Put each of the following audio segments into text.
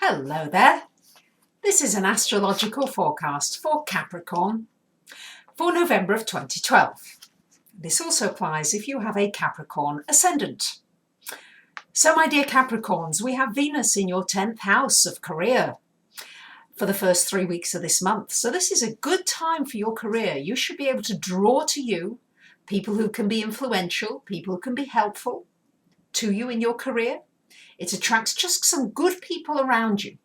Hello there. This is an astrological forecast for Capricorn for November of 2012. This also applies if you have a Capricorn ascendant. So my dear Capricorns, we have Venus in your 10th house of career for the first 3 weeks of this month. So this is a good time for your career. You should be able to draw to you people who can be influential, people who can be helpful to you in your career. It attracts just some good people around you,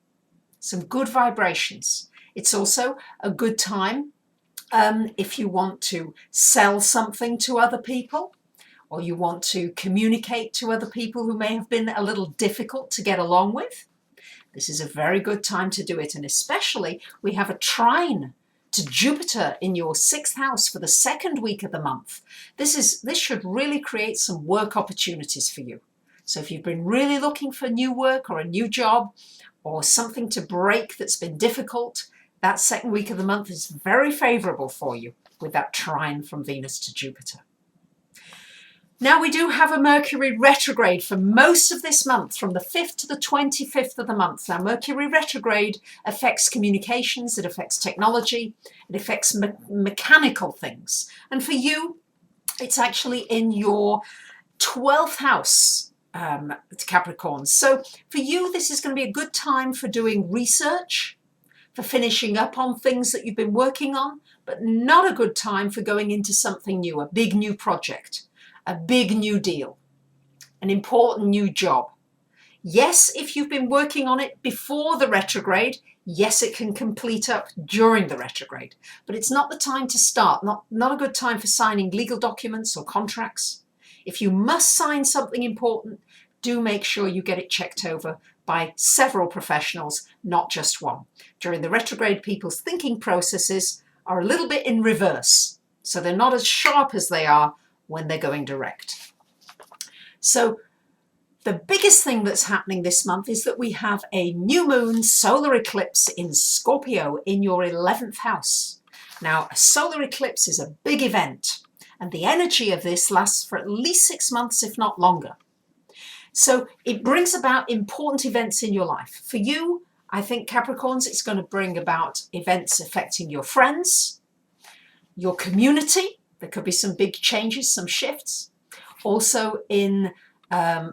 some good vibrations. It's also a good time if you want to sell something to other people, or you want to communicate to other people who may have been a little difficult to get along with. This is a very good time to do it, and especially we have a trine to Jupiter in your 6th house for the 2nd week of the month. This should really create some work opportunities for you. So if you've been really looking for new work or a new job or something to break that's been difficult, that 2nd week of the month is very favourable for you with that trine from Venus to Jupiter. Now we do have a Mercury retrograde for most of this month, from the 5th to the 25th of the month. Now Mercury retrograde affects communications, it affects technology, it affects mechanical things. And for you, it's actually in your 12th house. Capricorn. So for you, this is going to be a good time for doing research, for finishing up on things that you've been working on, but not a good time for going into something new, a big new project, a big new deal, an important new job. Yes, if you've been working on it before the retrograde, yes, it can complete up during the retrograde, but it's not the time to start, not a good time for signing legal documents or contracts. If you must sign something important, do make sure you get it checked over by several professionals, not just one. During the retrograde, people's thinking processes are a little bit in reverse, so they're not as sharp as they are when they're going direct. So the biggest thing that's happening this month is that we have a new moon solar eclipse in Scorpio in your 11th house. Now, a solar eclipse is a big event, and the energy of this lasts for at least 6 months, if not longer. So it brings about important events in your life. For you, I think Capricorns, it's going to bring about events affecting your friends, your community. There could be some big changes, some shifts. Also in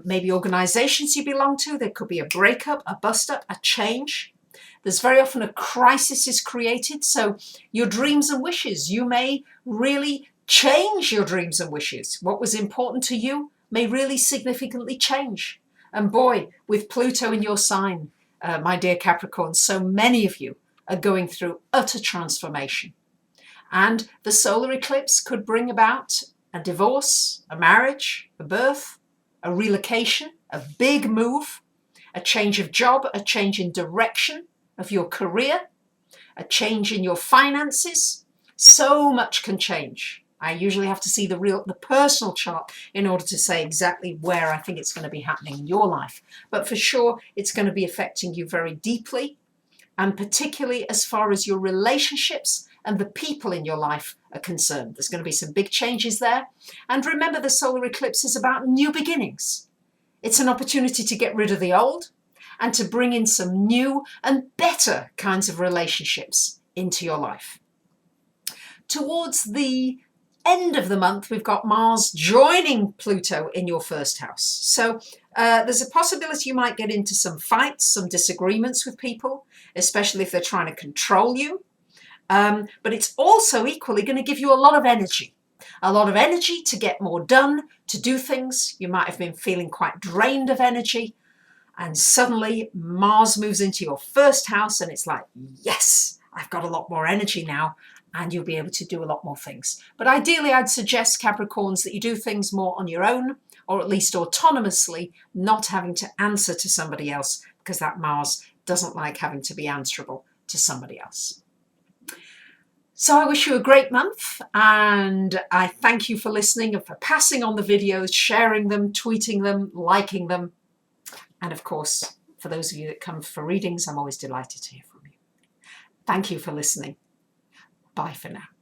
maybe organizations you belong to, there could be a breakup, a bust up, a change. There's very often a crisis is created. So your dreams and wishes, you may really change your dreams and wishes. What was important to you may really significantly change. And boy, with Pluto in your sign, my dear Capricorn, so many of you are going through utter transformation. And the solar eclipse could bring about a divorce, a marriage, a birth, a relocation, a big move, a change of job, a change in direction of your career, a change in your finances. So much can change. I usually have to see the personal chart in order to say exactly where I think it's going to be happening in your life. But for sure, it's going to be affecting you very deeply, and particularly as far as your relationships and the people in your life are concerned. There's going to be some big changes there. And remember, the solar eclipse is about new beginnings. It's an opportunity to get rid of the old and to bring in some new and better kinds of relationships into your life. Towards the end of the month, we've got Mars joining Pluto in your 1st house. So there's a possibility you might get into some fights, some disagreements with people, especially if they're trying to control you. But it's also equally going to give you a lot of energy to get more done, to do things. You might have been feeling quite drained of energy, and suddenly Mars moves into your 1st house and it's like, yes, I've got a lot more energy now, and you'll be able to do a lot more things. But ideally, I'd suggest, Capricorns, that you do things more on your own, or at least autonomously, not having to answer to somebody else, because that Mars doesn't like having to be answerable to somebody else. So I wish you a great month, and I thank you for listening and for passing on the videos, sharing them, tweeting them, liking them. And of course, for those of you that come for readings, I'm always delighted to hear from you. Thank you for listening. Bye for now.